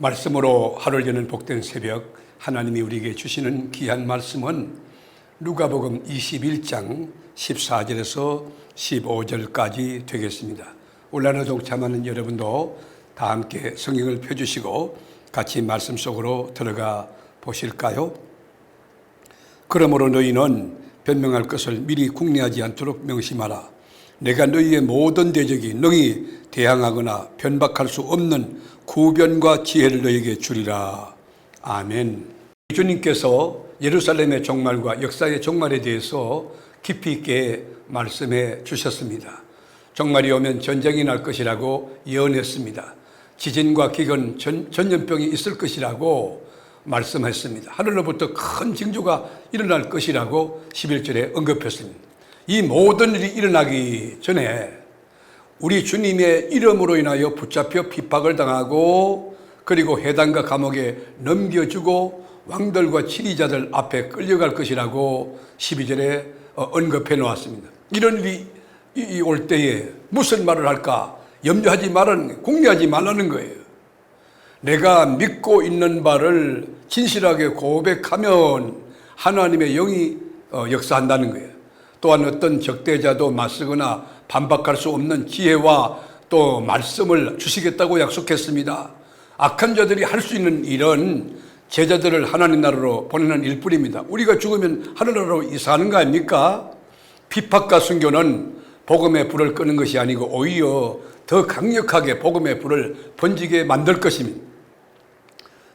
말씀으로 하루를 여는 복된 새벽, 하나님이 우리에게 주시는 귀한 말씀은 누가복음 21장 14절에서 15절까지 되겠습니다. 온라인으로 동참하는 여러분도 다 함께 성경을 펴주시고 같이 말씀 속으로 들어가 보실까요? 그러므로 너희는 변명할 것을 미리 궁리하지 않도록 명심하라. 내가 너희의 모든 대적이 능히 대항하거나 변박할 수 없는 구변과 지혜를 너희에게 주리라. 아멘. 주님께서 예루살렘의 종말과 역사의 종말에 대해서 깊이 있게 말씀해 주셨습니다. 종말이 오면 전쟁이 날 것이라고 예언했습니다. 지진과 기근, 전염병이 있을 것이라고 말씀했습니다. 하늘로부터 큰 징조가 일어날 것이라고 11절에 언급했습니다. 이 모든 일이 일어나기 전에 우리 주님의 이름으로 인하여 붙잡혀 핍박을 당하고 그리고 해당과 감옥에 넘겨주고 왕들과 치리자들 앞에 끌려갈 것이라고 12절에 언급해 놓았습니다. 이런 일이 올 때에 무슨 말을 할까? 염려하지 말라는, 궁리하지 말라는 거예요. 내가 믿고 있는 바를 진실하게 고백하면 하나님의 영이 역사한다는 거예요. 또한 어떤 적대자도 맞서거나 반박할 수 없는 지혜와 또 말씀을 주시겠다고 약속했습니다. 악한 자들이 할 수 있는 일은 제자들을 하나님 나라로 보내는 일뿐입니다. 우리가 죽으면 하늘나라로 이사하는 거 아닙니까? 핍박과 순교는 복음의 불을 끄는 것이 아니고 오히려 더 강력하게 복음의 불을 번지게 만들 것입니다.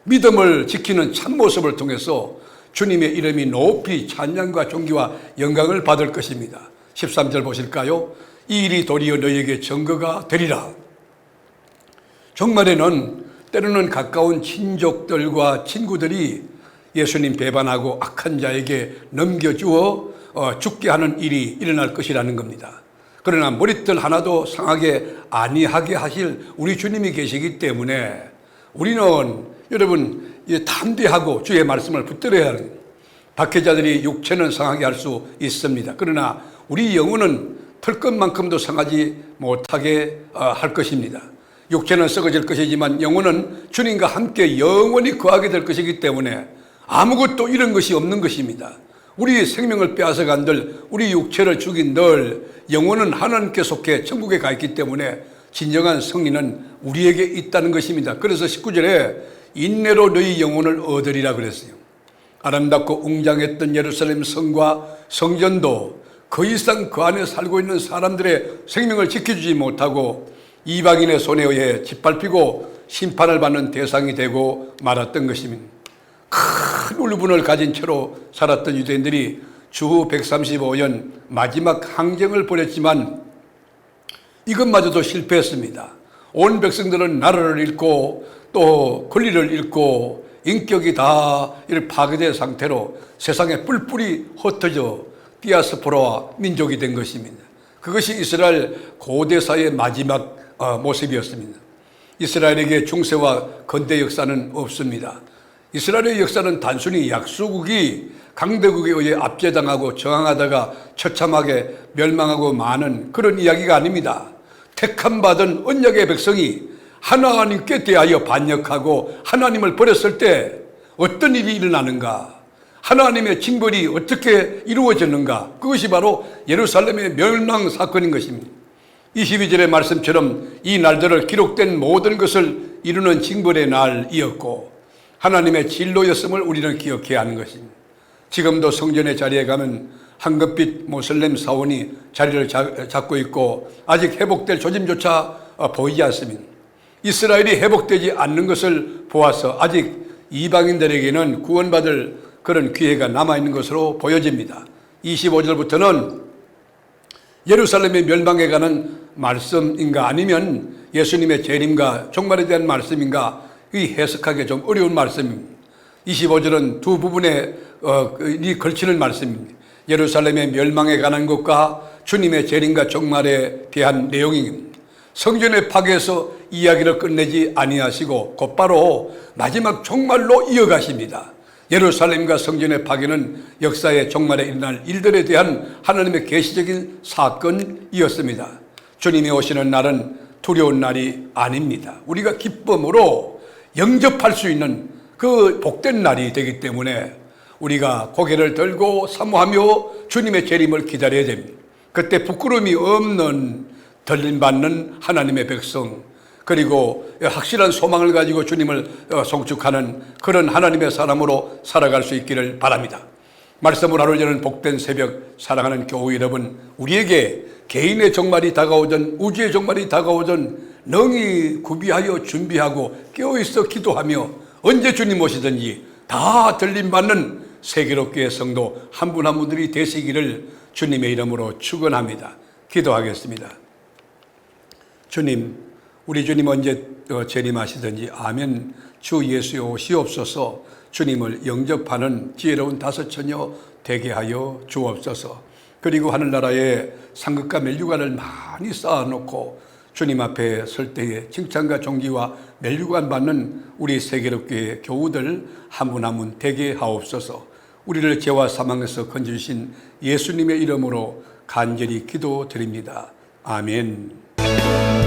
믿음을 지키는 참모습을 통해서 주님의 이름이 높이 찬양과 존귀와 영광을 받을 것입니다. 13절 보실까요? 이 일이 도리어 너희에게 증거가 되리라. 종말에는 때로는 가까운 친족들과 친구들이 예수님 배반하고 악한 자에게 넘겨주어 죽게 하는 일이 일어날 것이라는 겁니다. 그러나 머리털 하나도 상하게 아니하게 하실 우리 주님이 계시기 때문에 우리는 여러분 담대하고 주의 말씀을 붙들어야 하는 거예요. 박해자들이 육체는 상하게 할 수 있습니다. 그러나 우리 영혼은 털끝만큼도 상하지 못하게 할 것입니다. 육체는 썩어질 것이지만 영혼은 주님과 함께 영원히 거하게 될 것이기 때문에 아무것도 잃은 것이 없는 것입니다. 우리의 생명을 빼앗아간들 우리 육체를 죽인들 영혼은 하나님께 속해 천국에 가 있기 때문에 진정한 승리는 우리에게 있다는 것입니다. 그래서 19절에 인내로 너희 영혼을 얻으리라 그랬어요. 아름답고 웅장했던 예루살렘 성과 성전도 더 이상 그 안에 살고 있는 사람들의 생명을 지켜주지 못하고 이방인의 손에 의해 짓밟히고 심판을 받는 대상이 되고 말았던 것입니다. 큰 울분을 가진 채로 살았던 유대인들이 주 135년 마지막 항쟁을 벌였지만 이것마저도 실패했습니다. 온 백성들은 나라를 잃고 또 권리를 잃고 인격이 다 파괴된 상태로 세상에 뿔뿔이 흩어져 디아스포라와 민족이 된 것입니다. 그것이 이스라엘 고대사의 마지막 모습이었습니다. 이스라엘에게 중세와 근대 역사는 없습니다. 이스라엘의 역사는 단순히 약소국이 강대국에 의해 압제당하고 저항하다가 처참하게 멸망하고 마는 그런 이야기가 아닙니다. 택함받은 언약의 백성이 하나님께 대하여 반역하고 하나님을 버렸을 때 어떤 일이 일어나는가? 하나님의 징벌이 어떻게 이루어졌는가? 그것이 바로 예루살렘의 멸망 사건인 것입니다. 22절의 말씀처럼 이 날들을 기록된 모든 것을 이루는 징벌의 날이었고 하나님의 진로였음을 우리는 기억해야 하는 것입니다. 지금도 성전의 자리에 가면 황금빛 모슬렘 사원이 자리를 잡고 있고 아직 회복될 조짐조차 보이지 않습니다. 이스라엘이 회복되지 않는 것을 보아서 아직 이방인들에게는 구원받을 그런 기회가 남아있는 것으로 보여집니다. 25절부터는 예루살렘의 멸망에 관한 말씀인가 아니면 예수님의 재림과 종말에 대한 말씀인가 이 해석하기 좀 어려운 말씀입니다. 25절은 두 부분에 걸치는 말씀입니다. 예루살렘의 멸망에 관한 것과 주님의 재림과 종말에 대한 내용입니다. 성전의 파괴에서 이야기를 끝내지 아니하시고 곧바로 마지막 종말로 이어가십니다. 예루살렘과 성전의 파괴는 역사의 종말에 일어날 일들에 대한 하나님의 계시적인 사건이었습니다. 주님이 오시는 날은 두려운 날이 아닙니다. 우리가 기쁨으로 영접할 수 있는 그 복된 날이 되기 때문에 우리가 고개를 들고 사모하며 주님의 재림을 기다려야 됩니다. 그때 부끄러움이 없는 들림받는 하나님의 백성, 그리고 확실한 소망을 가지고 주님을 송축하는 그런 하나님의 사람으로 살아갈 수 있기를 바랍니다. 말씀을 하루 저는 복된 새벽, 사랑하는 교우 여러분, 우리에게 개인의 종말이 다가오든 우주의 종말이 다가오든 능히 구비하여 준비하고 깨어있어 기도하며 언제 주님 오시든지 다 들림받는 세계롭게 성도 한 분 한 분들이 되시기를 주님의 이름으로 축원합니다. 기도하겠습니다. 주님, 우리 주님 언제 재림하시든지 아멘. 주 예수여 오시옵소서. 주님을 영접하는 지혜로운 다섯 처녀 되게 하여 주옵소서. 그리고 하늘나라에 상급과 멸류관을 많이 쌓아놓고 주님 앞에 설 때에 칭찬과 존귀와 멸류관 받는 우리 세계롭게 교우들 한 분 한 분 되게 하옵소서. 우리를 죄와 사망에서 건져주신 예수님의 이름으로 간절히 기도드립니다. 아멘.